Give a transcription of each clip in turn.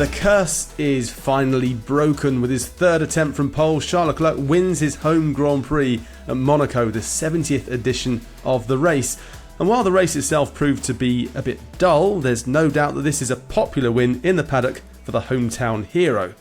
The curse is finally broken. With his third attempt from pole, Charles Leclerc wins his home Grand Prix at Monaco, the 70th edition of the race. And while the race itself proved to be a bit dull, there's no doubt that this is a popular win in the paddock for the hometown hero.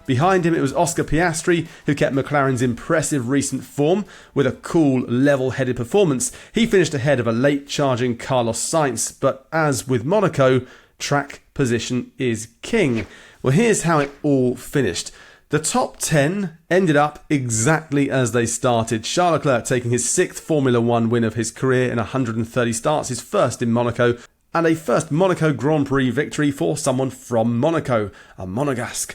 Behind him it was Oscar Piastri, who kept McLaren's impressive recent form with a cool, level-headed performance. He finished ahead of a late-charging Carlos Sainz, but as with Monaco, track position is king. Well, here's how it all finished. The top 10 ended up exactly as they started. Charles Leclerc taking his 6th Formula 1 win of his career in 130 starts, his first in Monaco, and a first Monaco Grand Prix victory for someone from Monaco, a Monegasque.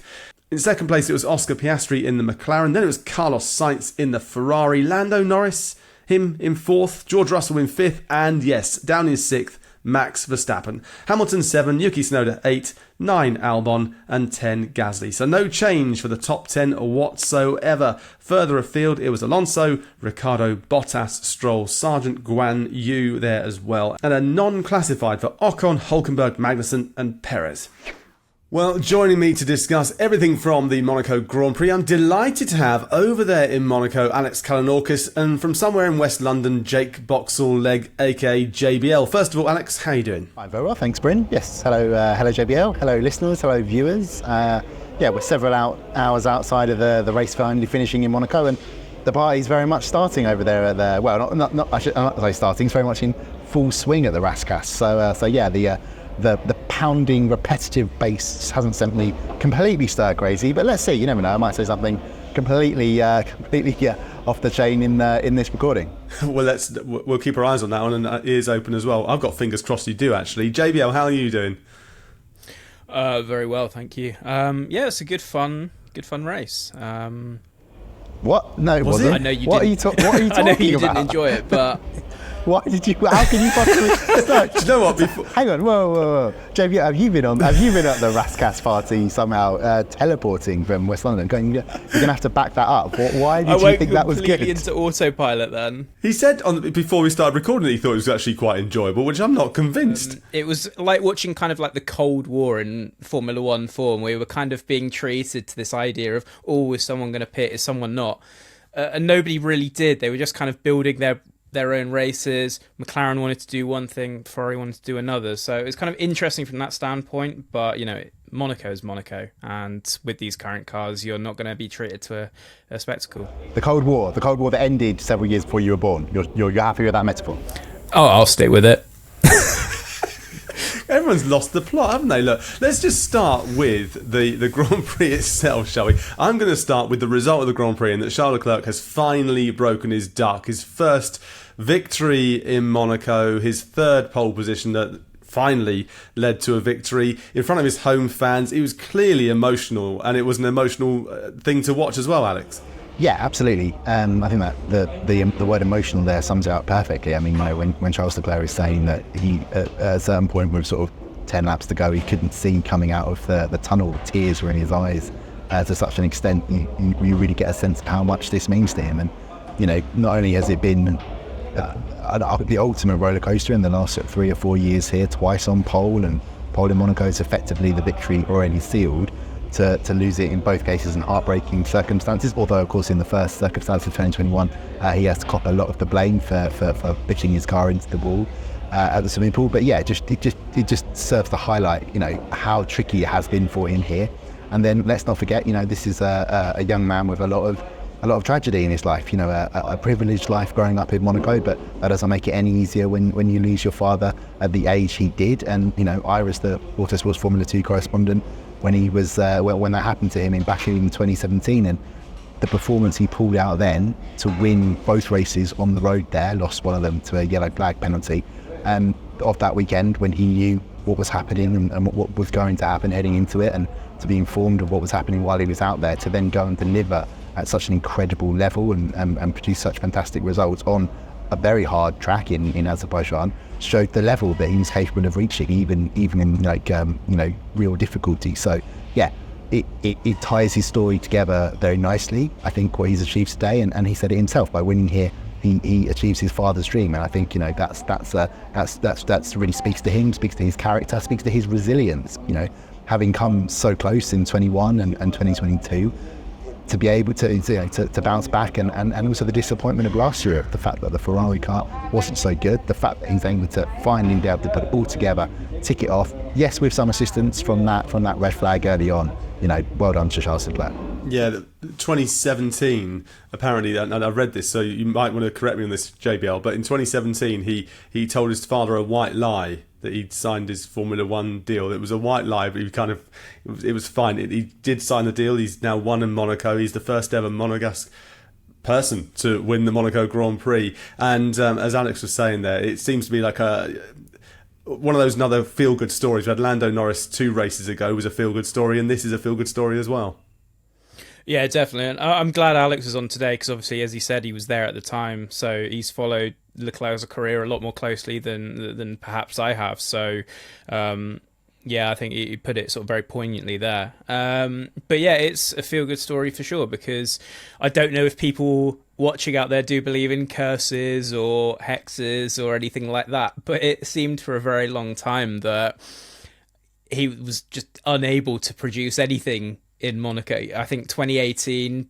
In second place, it was Oscar Piastri in the McLaren. Then it was Carlos Sainz in the Ferrari. Lando Norris, him in 4th. George Russell in 5th. And yes, down in 6th, Max Verstappen. Hamilton 7, Yuki Tsunoda 8, 9 Albon and 10 Gasly. So no change for the top 10 whatsoever. Further afield, it was Alonso, Ricciardo, Bottas, Stroll, Sargent, Guan Yu there as well. And a non-classified for Ocon, Hülkenberg, Magnussen and Perez. Well, joining me to discuss everything from the Monaco Grand Prix, I'm delighted to have over there in Monaco Alex Kalinauckas, and from somewhere in West London, Jake Boxall-Legge, aka JBL. First of all, Alex, how are you doing? I'm very well, thanks, Bryn. Yes, hello JBL, hello listeners, hello viewers. We're several hours outside of the race finally finishing in Monaco, and the party's very much starting over there at the, well, I should not say starting, it's very much in full swing at the Rascasse. The pounding, repetitive bass hasn't sent me completely stir crazy, but let's see. You never know. I might say something completely off the chain in this recording. Well, we'll keep our eyes on that one and ears open as well. I've got fingers crossed you do actually. JBL, how are you doing? Very well, thank you. It's a good fun race. What? No, it wasn't. I know you. What are you talking about? I know you didn't enjoy it, but. Why did you? How can you possibly? Start? Do you know what? Hang on, whoa. JB, have you been at the Rascasse party somehow, teleporting from West London? You're gonna have to back that up. Why did you think that was good? I went completely into autopilot then. He said before we started recording that he thought it was actually quite enjoyable, which I'm not convinced. It was like watching kind of like the Cold War in Formula 1 form. We were kind of being treated to this idea of, is someone going to pit? Is someone not? And nobody really did. They were just kind of building their own races. McLaren wanted to do one thing, Ferrari wanted to do another. So it's kind of interesting from that standpoint. But, Monaco is Monaco. And with these current cars, you're not going to be treated to a spectacle. The Cold War that ended several years before you were born. You're happy with that metaphor? Oh, I'll stick with it. Everyone's lost the plot, haven't they? Look, let's just start with the Grand Prix itself, shall we? I'm going to start with the result of the Grand Prix, and that Charles Leclerc has finally broken his duck. His first victory in Monaco, his third pole position that finally led to a victory in front of his home fans. It was clearly emotional, and it was an emotional thing to watch as well, Alex. Yeah, absolutely. I think that the word emotional there sums it up perfectly. I mean, when Charles Leclerc is saying that he, at a certain point with sort of 10 laps to go, he couldn't see coming out of the tunnel, tears were in his eyes to such an extent, you really get a sense of how much this means to him. And, not only has it been the ultimate roller coaster in the last 3 or 4 years here, twice on pole, and pole in Monaco is effectively the victory already sealed. To lose it in both cases in heartbreaking circumstances, although of course in the first circumstance of 2021 he has to cop a lot of the blame for pitching his car into the wall at the swimming pool. But yeah, it just serves to highlight how tricky it has been for him here. And then let's not forget, this is a young man with a lot of tragedy in his life, a privileged life growing up in Monaco, but that doesn't make it any easier when you lose your father at the age he did. And I was the Autosport's Formula 2 correspondent when he was when that happened to him back in 2017, and the performance he pulled out then to win both races on the road there, lost one of them to a yellow flag penalty, of that weekend when he knew what was happening and what was going to happen heading into it, and to be informed of what was happening while he was out there, to then go and deliver at such an incredible level and produce such fantastic results on a very hard track in Azerbaijan, showed the level that he was capable of reaching, even in real difficulty. So yeah, it ties his story together very nicely. I think what he's achieved today, and he said it himself, by winning here, he achieves his father's dream, and I think that's really speaks to him, speaks to his character, speaks to his resilience. having come so close in 21 and 2022, to be able to bounce back, and also the disappointment of last year, the fact that the Ferrari car wasn't so good, the fact that he's able to finally be able to put it all together, tick it off, yes, with some assistance from that red flag early on. Well done to Charles Leclerc. Yeah, 2017, apparently, and I read this, so you might want to correct me on this, JBL, but in 2017 he told his father a white lie that he'd signed his Formula One deal. It was a white lie, but it was fine. He did sign the deal. He's now won in Monaco. He's the first ever Monegasque person to win the Monaco Grand Prix. And as Alex was saying there, it seems to be like one of those another feel-good stories. We had Lando Norris 2 races ago was a feel-good story, and this is a feel-good story as well. Yeah, definitely. And I'm glad Alex was on today because obviously, as he said, he was there at the time. So he's followed Leclerc's career a lot more closely than perhaps I have. So, yeah, I think he put it sort of very poignantly there. But yeah, it's a feel-good story for sure, because I don't know if people watching out there do believe in curses or hexes or anything like that. But it seemed for a very long time that he was just unable to produce anything in Monaco. I think 2018,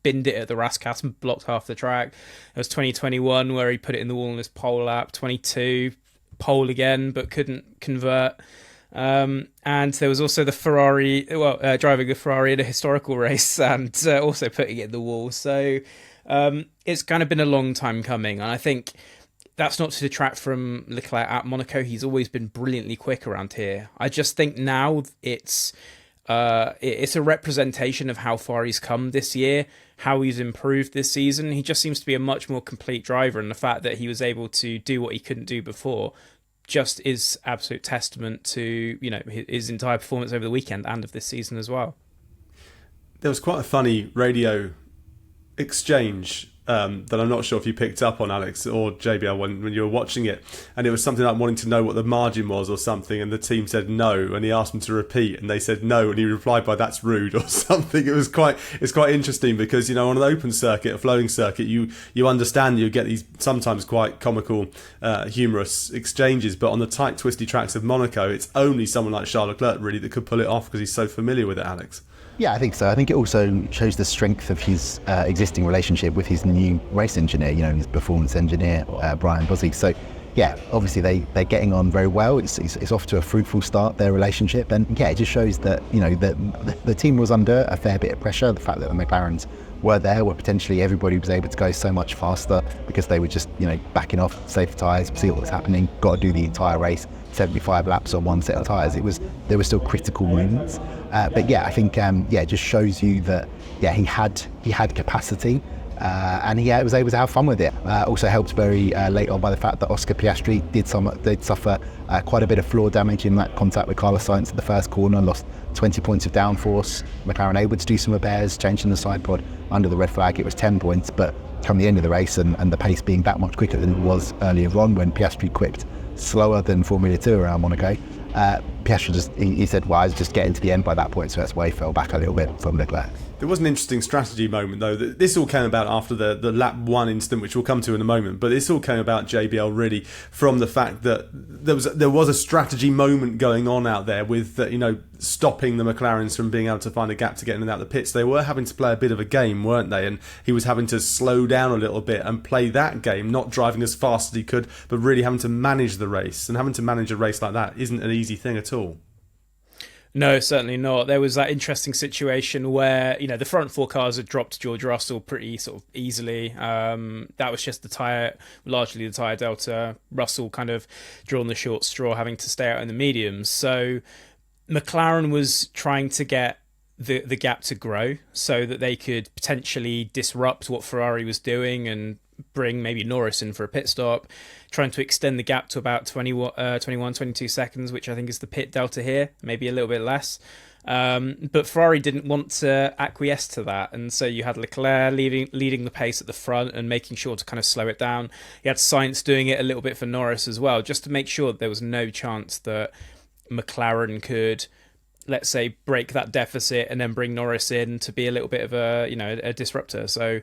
binned it at the Rascasse and blocked half the track. It was 2021 where he put it in the wall in his pole lap. 22, pole again, but couldn't convert. And there was also the Ferrari, driving a Ferrari in a historical race and also putting it in the wall. So it's kind of been a long time coming. And I think that's not to detract from Leclerc at Monaco. He's always been brilliantly quick around here. I just think now it's a representation of how far he's come this year, how he's improved this season. He just seems to be a much more complete driver, and the fact that he was able to do what he couldn't do before just is absolute testament to his entire performance over the weekend and of this season as well. There was quite a funny radio exchange that I'm not sure if you picked up on, Alex or JBL, when you were watching it, and it was something like wanting to know what the margin was or something, and the team said no, and he asked them to repeat, and they said no, and he replied by "that's rude" or something. It's quite interesting because on an open circuit, a flowing circuit, you understand you get these sometimes quite comical, humorous exchanges, but on the tight, twisty tracks of Monaco, it's only someone like Charles Leclerc really that could pull it off because he's so familiar with it, Alex. Yeah, I think so. I think it also shows the strength of his existing relationship with his new race engineer, his performance engineer, Brian Buzzy. So, yeah, obviously they're getting on very well. It's off to a fruitful start, their relationship. And, yeah, it just shows that, that the team was under a fair bit of pressure. The fact that the McLarens were there, where potentially everybody was able to go so much faster because they were just, backing off, safe tyres, see what was happening, got to do the entire race, 75 laps on one set of tyres. There were still critical moments. But yeah, I think it just shows you that he had capacity, and he was able to have fun with it. Also helped very late on by the fact that Oscar Piastri did suffer quite a bit of floor damage in that contact with Carlos Sainz at the first corner, lost 20 points of downforce. McLaren able to do some repairs, changing the side pod under the red flag. It was 10 points, but come the end of the race and the pace being that much quicker than it was earlier on when Piastri quipped slower than Formula 2 around Monaco. Piastri he said, well, I was just getting to the end by that point, so that's why he fell back a little bit from Leclerc. There was an interesting strategy moment, though. This all came about after the lap 1 incident, which we'll come to in a moment. But this all came about, JBL, really from the fact that there was a strategy moment going on out there with stopping the McLarens from being able to find a gap to get in and out of the pits. They were having to play a bit of a game, weren't they? And he was having to slow down a little bit and play that game, not driving as fast as he could, but really having to manage the race. And having to manage a race like that isn't an easy thing at all. No, certainly not. There was that interesting situation where, the front 4 cars had dropped George Russell pretty sort of easily. That was just largely the tyre delta. Russell kind of drawn the short straw, having to stay out in the mediums. So McLaren was trying to get the gap to grow so that they could potentially disrupt what Ferrari was doing and bring maybe Norris in for a pit stop, trying to extend the gap to about 22 seconds, which I think is the pit delta here, maybe a little bit less. But Ferrari didn't want to acquiesce to that, and so you had Leclerc leading the pace at the front and making sure to kind of slow it down. You had Sainz doing it a little bit for Norris as well, just to make sure that there was no chance that McLaren could, let's say, break that deficit and then bring Norris in to be a little bit of a disruptor. So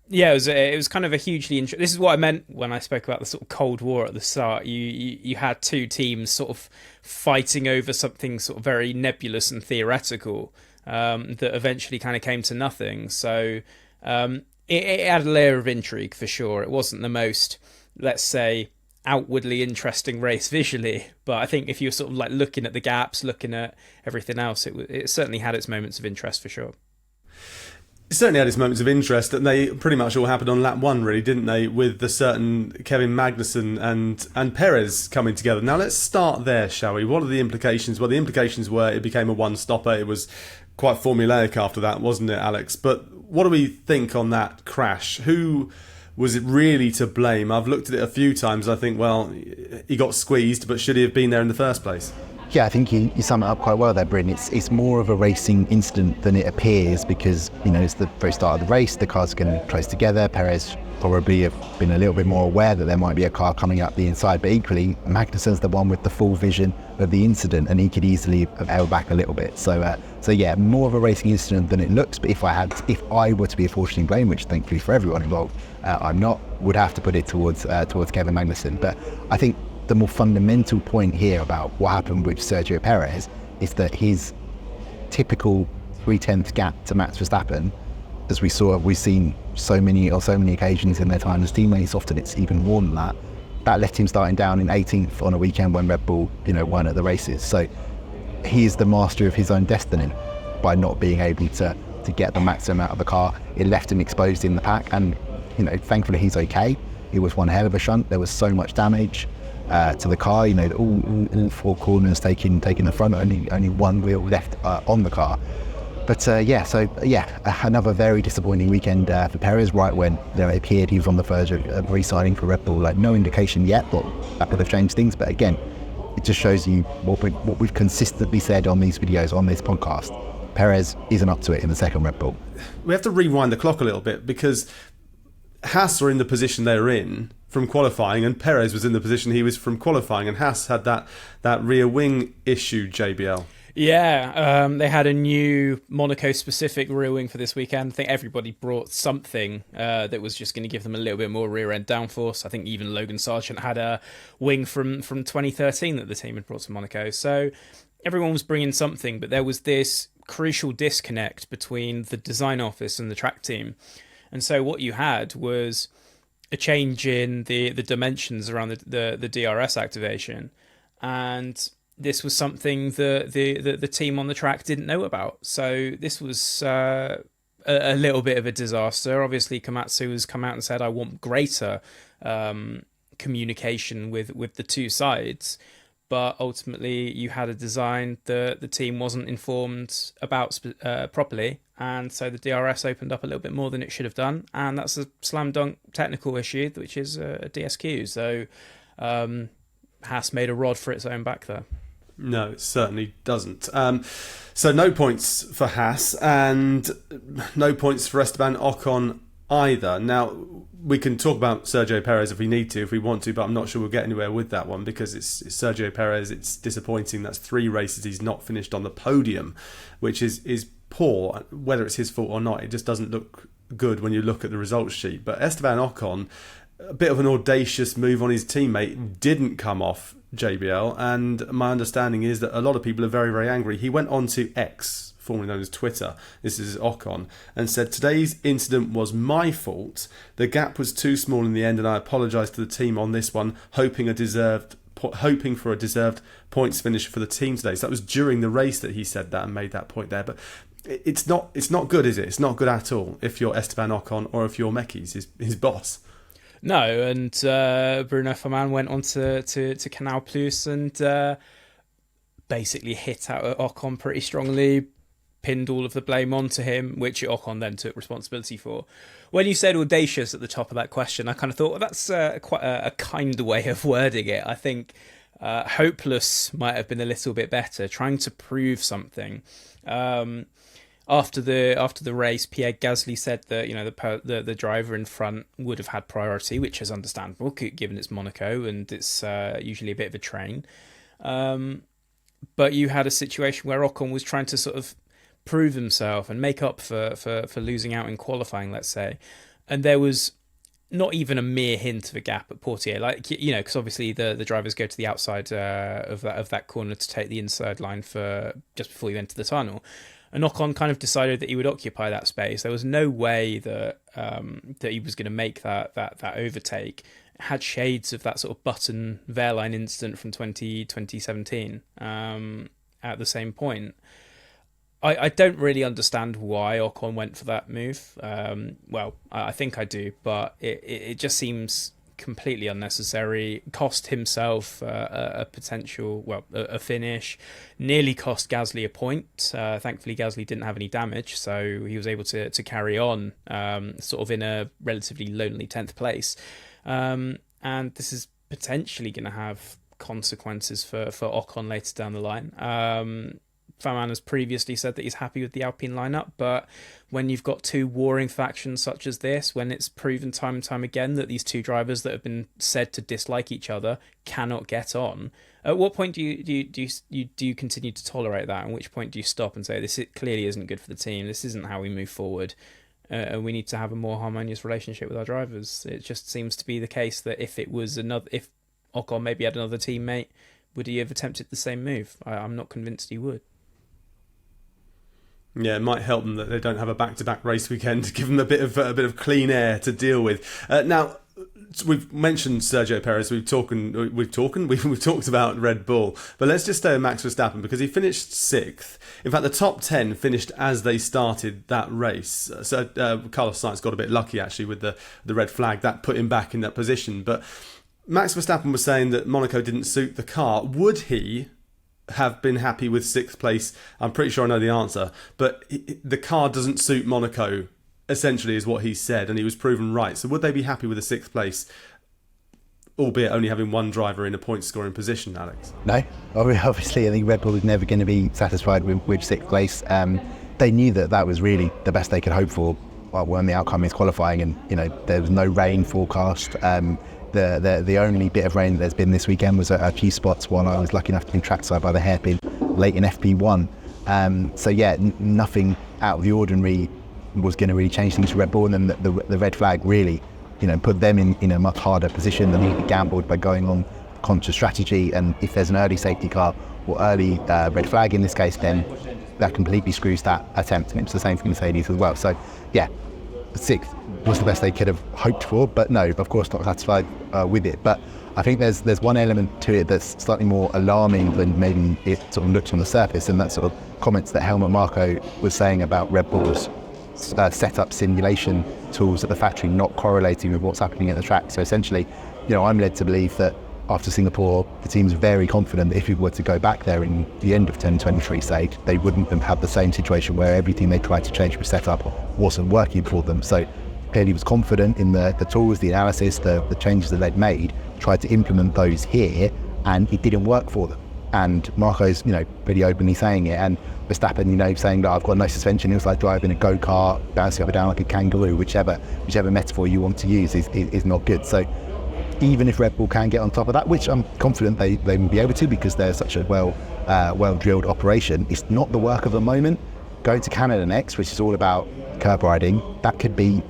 Yeah, it was kind of a hugely interesting. This is what I meant when I spoke about the sort of Cold War at the start. You had two teams sort of fighting over something sort of very nebulous and theoretical, that eventually kind of came to nothing. So it had a layer of intrigue for sure. It wasn't the most, let's say, outwardly interesting race visually, but I think if you were sort of like looking at the gaps, looking at everything else, it certainly had its moments of interest for sure. It certainly had its moments of interest, and they pretty much all happened on lap one, really, didn't they? With the certain Kevin Magnussen and Perez coming together. Now let's start there, shall we? What are the implications? Well, the implications were it became a one-stopper. It was quite formulaic after that, wasn't it, Alex? But what do we think on that crash? Who was it really to blame? I've looked at it a few times. I think, well, he got squeezed, but should he have been there in the first place? Yeah, I think you sum it up quite well there, Bryn. It's more of a racing incident than it appears because, it's the very start of the race. The cars are getting close together. Perez probably have been a little bit more aware that there might be a car coming up the inside, but equally, Magnussen's the one with the full vision of the incident, and he could easily have held back a little bit. So yeah, more of a racing incident than it looks. But if I were to be unfortunately blamed, which thankfully for everyone involved, I'm not, would have to put it towards Kevin Magnussen. But I think the more fundamental point here about what happened with Sergio Perez is that his typical 3/10 gap to Max Verstappen, as we've seen so many occasions in their time as teammates, often it's even more than that, that left him starting down in 18th on a weekend when Red Bull, weren't at the races. So he is the master of his own destiny by not being able to get the maximum out of the car. It left him exposed in the pack, and thankfully he's okay. It was one hell of a shunt. There was so much damage to the car, all four corners taking the front, only one wheel left on the car. But another very disappointing weekend for Perez, right when it appeared he was on the verge of re-signing for Red Bull. Like, no indication yet that would have changed things, but again, it just shows you what we've consistently said on these videos, on this podcast. Perez isn't up to it in the second Red Bull. We have to rewind the clock a little bit because Haas were in the position they were in from qualifying, and Perez was in the position he was from qualifying, and Haas had that rear wing issue, JBL. Yeah, they had a new Monaco-specific rear wing for this weekend. I think everybody brought something that was just going to give them a little bit more rear-end downforce. I think even Logan Sargent had a wing from 2013 that the team had brought to Monaco. So everyone was bringing something, but there was this crucial disconnect between the design office and the track team. And so what you had was a change in the dimensions around the DRS activation, and this was something that the team on the track didn't know about. So this was a little bit of a disaster. Obviously, Komatsu has come out and said, I want greater communication with the two sides. But ultimately, you had a design that the team wasn't informed about properly. And so the DRS opened up a little bit more than it should have done. And that's a slam dunk technical issue, which is a DSQ. So Haas made a rod for its own back there. No, it certainly doesn't. So no points for Haas and no points for Esteban Ocon either. Now, we can talk about Sergio Perez if we need to, if we want to, but I'm not sure we'll get anywhere with that one because it's Sergio Perez. It's disappointing. That's 3 races he's not finished on the podium, which is poor. Whether it's his fault or not, it just doesn't look good when you look at the results sheet. But Esteban Ocon, a bit of an audacious move on his teammate, didn't come off, JBL, and my understanding is that a lot of people are very, very angry. He went on to X, formerly known as Twitter, this is Ocon, and said, today's incident was my fault. The gap was too small in the end and I apologise to the team on this one, hoping for a deserved points finish for the team today. So that was during the race that he said that and made that point there. But it's not good, is it? It's not good at all if you're Esteban Ocon or if you're Mekis, his boss. No, and Bruno Furman went on to Canal Plus and basically hit out at Ocon pretty strongly, pinned all of the blame onto him, which Ocon then took responsibility for. When you said audacious at the top of that question, I kind of thought, well, that's quite a kind way of wording it. I think hopeless might have been a little bit better, trying to prove something. After the race, Pierre Gasly said that the driver in front would have had priority, which is understandable given it's Monaco and it's usually a bit of a train. But you had a situation where Ocon was trying to sort of prove himself and make up for losing out in qualifying, let's say. and there was not even a mere hint of a gap at Portier, like, you know, because obviously the drivers go to the outside of that corner to take the inside line for just before you enter the tunnel. And Ocon kind of decided that he would occupy that space. There was no way that that he was going to make that overtake. It had shades of that sort of Button Wehrlein incident from 2017 at the same point. I don't really understand why Ocon went for that move. Well, I think I do, but it just seems completely unnecessary. Cost himself a potential, a finish. Nearly cost Gasly a point. Thankfully, Gasly didn't have any damage, so he was able to carry on, sort of in a relatively lonely 10th place. And this is potentially going to have consequences for Ocon later down the line. Faman has previously said that he's happy with the Alpine lineup, but when you've got two warring factions such as this, when it's proven time and time again that these two drivers that have been said to dislike each other cannot get on, at what point do you continue to tolerate that? At which point do you stop and say, this clearly isn't good for the team, this isn't how we move forward, and we need to have a more harmonious relationship with our drivers? It just seems to be the case that if Ocon maybe had another teammate, would he have attempted the same move? I'm not convinced he would. Yeah, it might help them that they don't have a back-to-back race weekend to give them a bit of clean air to deal with. Now, we've mentioned Sergio Perez. We've talked about Red Bull, but let's just stay on Max Verstappen because he finished 6th. In fact, the top 10 finished as they started that race. So Carlos Sainz got a bit lucky actually with the red flag that put him back in that position. But Max Verstappen was saying that Monaco didn't suit the car. Would he have been happy with 6th place? I'm pretty sure I know the answer, but the car doesn't suit Monaco, essentially, is what he said, and he was proven right. So would they be happy with a 6th place, albeit only having one driver in a point scoring position, Alex? No, obviously I think Red Bull was never going to be satisfied with 6th place. They knew that was really the best they could hope for when the outcome is qualifying, and there was no rain forecast. The only bit of rain there's been this weekend was a few spots while I was lucky enough to be trackside by the hairpin late in FP1. So yeah, nothing out of the ordinary was going to really change things for Red Bull, and then the red flag really, put them in a much harder position than he gambled by going on conscious strategy. And if there's an early safety car or early red flag in this case, then that completely screws that attempt, and it's the same for Mercedes as well. So yeah, 6th was the best they could have hoped for, but no, of course not satisfied with it. But I think there's one element to it that's slightly more alarming than maybe it sort of looks on the surface, and that's sort of comments that Helmut Marko was saying about Red Bull's setup simulation tools at the factory not correlating with what's happening at the track. So essentially, I'm led to believe that after Singapore, the team's very confident that if we were to go back there in the end of 2023, say, they wouldn't have had the same situation where everything they tried to change with setup wasn't working for them. So clearly was confident in the tools, the analysis, the changes that they'd made, tried to implement those here, and it didn't work for them. And Marco's, pretty openly saying it, and Verstappen, saying that I've got no suspension. It was like driving a go-kart, bouncing up and down like a kangaroo. Whichever metaphor you want to use is not good. So even if Red Bull can get on top of that, which I'm confident they will be able to because they're such a well-drilled operation, it's not the work of the moment. Going to Canada next, which is all about curb riding, that could be,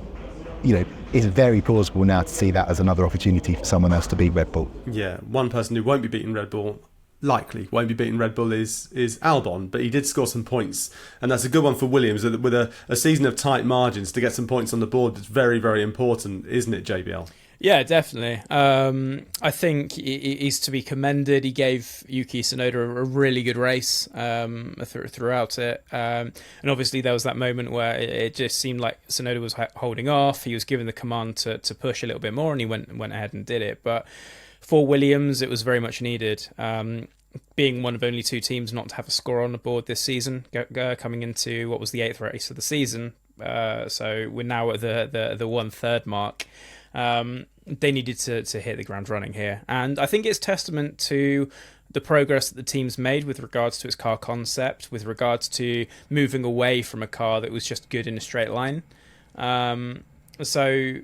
it's very plausible now to see that as another opportunity for someone else to beat Red Bull. Yeah, one person who won't be beating Red Bull, likely won't be beating Red Bull, is Albon, but he did score some points, and that's a good one for Williams. With a season of tight margins, to get some points on the board, it's very, very important, isn't it, JBL? Yeah, definitely. I think he's to be commended. He gave Yuki Tsunoda a really good race throughout it. And obviously there was that moment where it just seemed like Tsunoda was holding off. He was given the command to push a little bit more, and he went ahead and did it. But for Williams, it was very much needed. Being one of only two teams not to have a score on the board this season, coming into what was the 8th race of the season. So we're now at the 1/3 mark. They needed to hit the ground running here, and I think it's testament to the progress that the team's made with regards to its car concept, with regards to moving away from a car that was just good in a straight line. So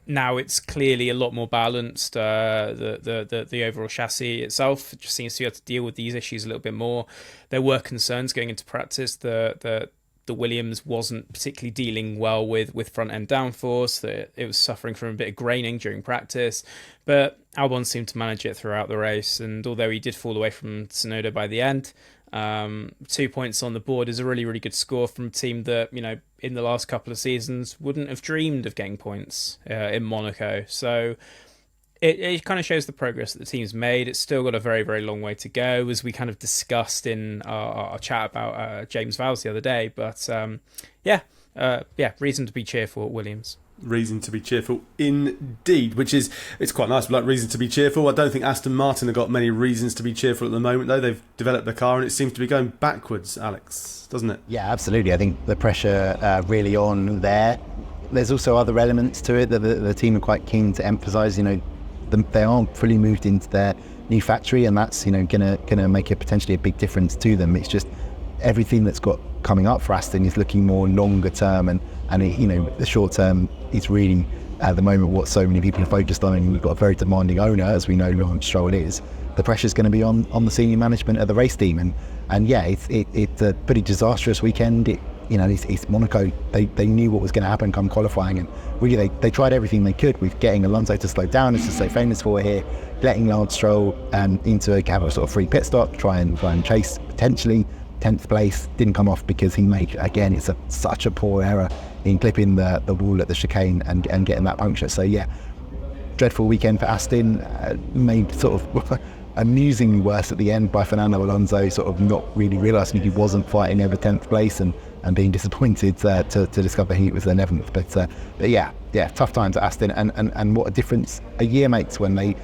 now it's clearly a lot more balanced. The overall chassis itself just seems to be able to deal with these issues a little bit more. There were concerns going into practice. The the Williams wasn't particularly dealing well with front end downforce, that it was suffering from a bit of graining during practice, but Albon seemed to manage it throughout the race, and although he did fall away from Tsunoda by the end, 2 points on the board is a really, really good score from a team that, in the last couple of seasons wouldn't have dreamed of getting points in Monaco. So it kind of shows the progress that the team's made. It's still got a very, very long way to go, as we kind of discussed in our chat about James Vowles the other day. But reason to be cheerful at Williams. Reason to be cheerful indeed, it's quite nice, like reason to be cheerful. I don't think Aston Martin have got many reasons to be cheerful at the moment, though. They've developed the car and it seems to be going backwards, Alex, doesn't it? Yeah, absolutely. I think the pressure really on there. There's also other elements to it that the team are quite keen to emphasise. They aren't fully moved into their new factory, and that's gonna make a potentially a big difference to them. It's just everything that's got coming up for Aston is looking more longer term, and the short term is really at the moment what so many people are focused on. And we've got a very demanding owner, as we know Lawrence Stroll is. The pressure's going to be on the senior management of the race team, and it's a pretty disastrous weekend. It's Monaco. They knew what was going to happen come qualifying, and really they tried everything they could with getting Alonso to slow down, as is so famous for here, letting Lance Stroll into have a sort of free pit stop, try and chase potentially 10th place. Didn't come off because he made, again, it's such a poor error in clipping the wall at the chicane and getting that puncture. So yeah, dreadful weekend for Aston, made sort of amusingly worse at the end by Fernando Alonso, sort of not really realising he wasn't fighting over 10th place and being disappointed to discover he was 11th. But yeah, tough times at Aston, and what a difference a year makes when they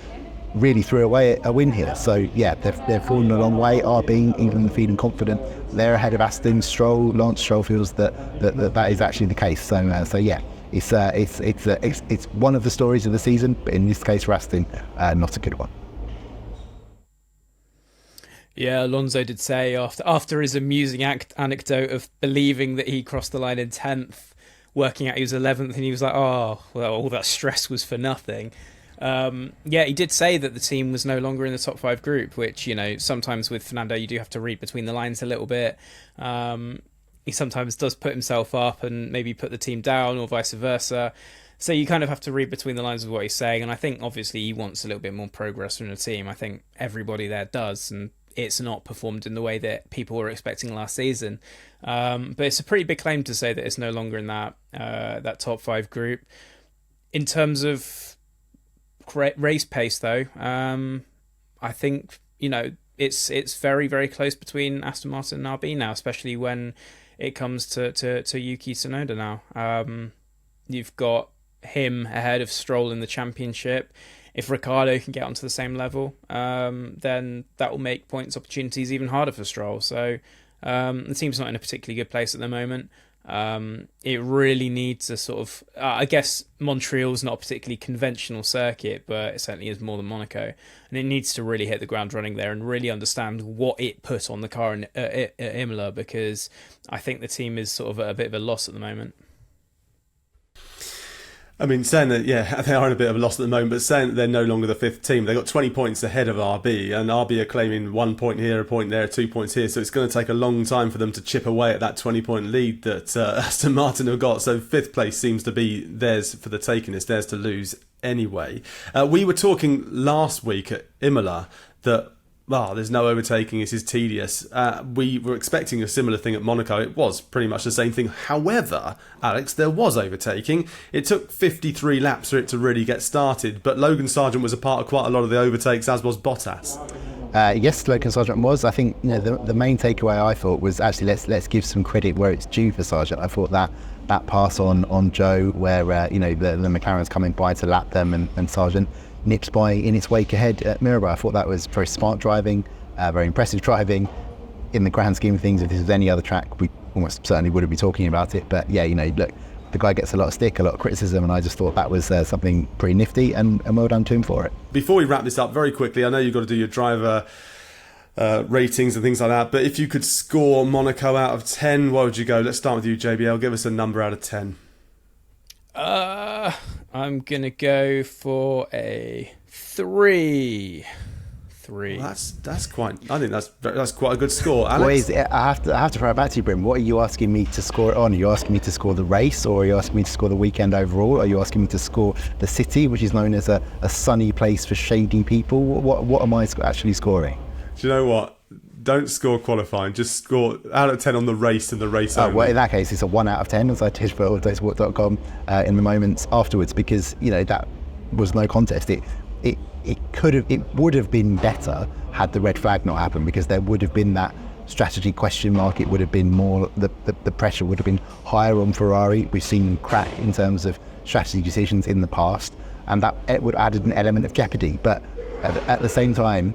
really threw away a win here. So yeah, they've fallen a long way. Are being even feeling confident they're ahead of Aston. Lance Stroll feels that is actually the case. So yeah, it's one of the stories of the season, but in this case for Aston, not a good one. Yeah, Alonso did say after his amusing anecdote of believing that he crossed the line in 10th, working out he was 11th, and he was like, oh, well, all that stress was for nothing. He did say that the team was no longer in the top 5 group, which, sometimes with Fernando you do have to read between the lines a little bit. He sometimes does put himself up and maybe put the team down, or vice versa. So you kind of have to read between the lines of what he's saying, and I think obviously he wants a little bit more progress from the team. I think everybody there does, and it's not performed in the way that people were expecting last season. But it's a pretty big claim to say that it's no longer in that top 5 group. In terms of race pace, though, I think it's very, very close between Aston Martin and RB now, especially when it comes to Yuki Tsunoda now. You've got him ahead of Stroll in the championship. If Ricciardo can get onto the same level, then that will make points opportunities even harder for Stroll. So the team's not in a particularly good place at the moment. It really needs a sort of... I guess Montreal's not a particularly conventional circuit, but it certainly is more than Monaco. And it needs to really hit the ground running there and really understand what it put on the car at Imola, because I think the team is sort of at a bit of a loss at the moment. I mean, saying that, yeah, they are in a bit of a loss at the moment, but saying that they're no longer the 5th team, they've got 20 points ahead of RB, and RB are claiming 1 point here, a point there, 2 points here, so it's going to take a long time for them to chip away at that 20-point lead that Aston Martin have got. So 5th place seems to be theirs for the taking. It's theirs to lose anyway. We were talking last week at Imola that, there's no overtaking, this is tedious. We were expecting a similar thing at Monaco. It was pretty much the same thing. However, Alex, there was overtaking. It took 53 laps for it to really get started, but Logan Sargent was a part of quite a lot of the overtakes, as was Bottas. Yes, Logan Sargent was. I think the main takeaway I thought was actually let's give some credit where it's due for Sargent. I thought that pass on Joe, where the McLaren's coming by to lap them, and Sargent nips by in its wake ahead at Mirabah. I thought that was very smart driving, very impressive driving. In the grand scheme of things, if this was any other track, we almost certainly wouldn't be talking about it. But yeah, look, the guy gets a lot of stick, a lot of criticism, and I just thought that was something pretty nifty, and well done to him for it. Before we wrap this up very quickly, I know you've got to do your driver ratings and things like that, but if you could score Monaco out of 10, what would you go? Let's start with you, JBL. Give us a number out of 10. I'm going to go for a 3. 3. Well, that's quite. I think that's quite a good score. Alex? Boys, I have to throw it back to you, Bryn. What are you asking me to score it on? Are you asking me to score the race, or are you asking me to score the weekend overall? Are you asking me to score the city, which is known as a sunny place for shady people? What am I actually scoring? Do you know what? Don't score qualifying. Just score out of 10 on the race and the race only. Well, in that case, it's a 1 out of 10, as I did for Autosport.com in the moments afterwards, because that was no contest. It would have been better had the red flag not happened, because there would have been that strategy question mark. It would have been more, the pressure would have been higher on Ferrari. We've seen them crack in terms of strategy decisions in the past, and that it would have added an element of jeopardy. But at the same time,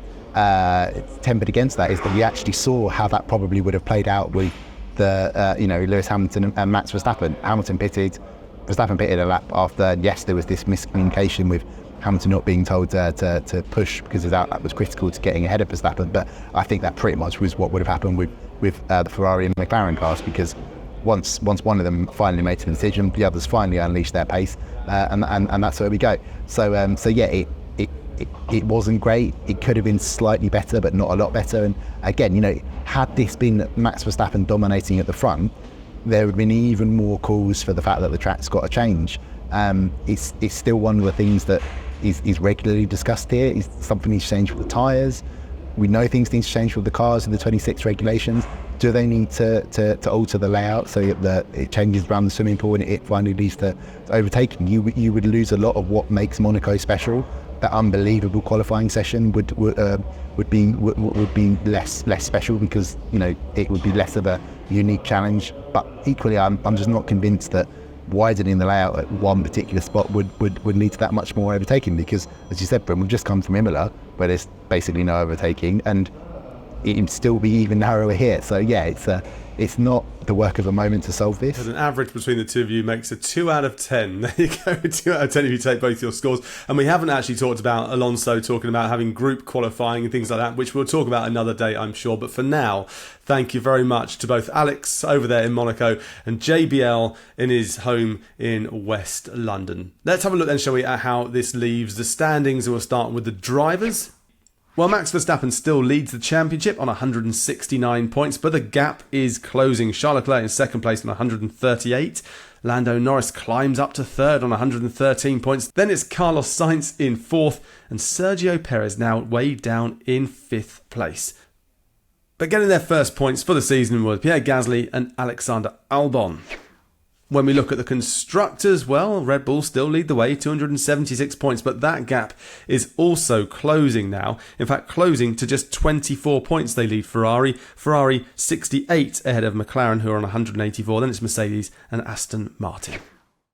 tempered against that is that we actually saw how that probably would have played out with the Lewis Hamilton and Max Verstappen. Hamilton pitted, Verstappen pitted a lap after. Yes, there was this miscommunication with Hamilton not being told to push because his outlap was critical to getting ahead of Verstappen, but I think that pretty much was what would have happened with the Ferrari and McLaren cars, because once one of them finally made a decision, the others finally unleashed their pace, and that's where we go. So yeah, it wasn't great. It could have been slightly better, but not a lot better. And again, had this been Max Verstappen dominating at the front, there would have been even more calls for the fact that the track's got to change. It's still one of the things that is regularly discussed here. Is something needs to change with the tyres. We know things need to change with the cars in the 26 regulations. Do they need to alter the layout so that it changes around the swimming pool and it finally leads to overtaking? You would lose a lot of what makes Monaco special. That unbelievable qualifying session would be less special, because it would be less of a unique challenge. But equally, I'm just not convinced that widening the layout at one particular spot would lead to that much more overtaking, because, as you said, Bryn, we've just come from Imola where there's basically no overtaking, and it'd still be even narrower here. So yeah, it's not the work of a moment to solve this. But an average between the two of you makes a 2 out of 10. There you go, 2 out of 10 if you take both your scores. And we haven't actually talked about Alonso talking about having group qualifying and things like that, which we'll talk about another day, I'm sure. But for now, thank you very much to both Alex over there in Monaco and JBL in his home in West London. Let's have a look then, shall we, at how this leaves the standings. We'll start with the drivers. Well, Max Verstappen still leads the championship on 169 points, but the gap is closing. Charles Leclerc in second place on 138. Lando Norris climbs up to third on 113 points. Then it's Carlos Sainz in fourth, and Sergio Perez now way down in fifth place. But getting their first points for the season were Pierre Gasly and Alexander Albon. When we look at the constructors, well, Red Bull still lead the way, 276 points, but that gap is also closing now. In fact, closing to just 24 points they lead Ferrari. Ferrari 68 ahead of McLaren, who are on 184. Then it's Mercedes and Aston Martin.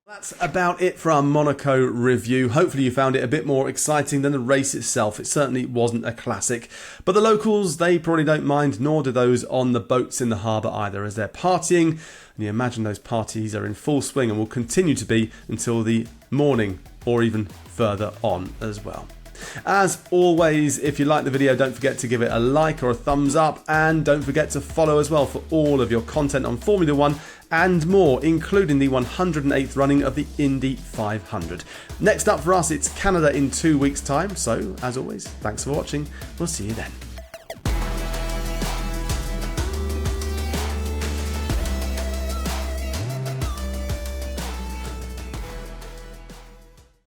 That's about it for our Monaco review. Hopefully you found it a bit more exciting than the race itself. It certainly wasn't a classic. But the locals, they probably don't mind, nor do those on the boats in the harbour either, as they're partying. And you imagine those parties are in full swing and will continue to be until the morning or even further on as well. As always, if you like the video, don't forget to give it a like or a thumbs up, and don't forget to follow as well for all of your content on Formula 1 and more, including the 108th running of the Indy 500. Next up for us, it's Canada in 2 weeks' time. So, as always, thanks for watching. We'll see you then.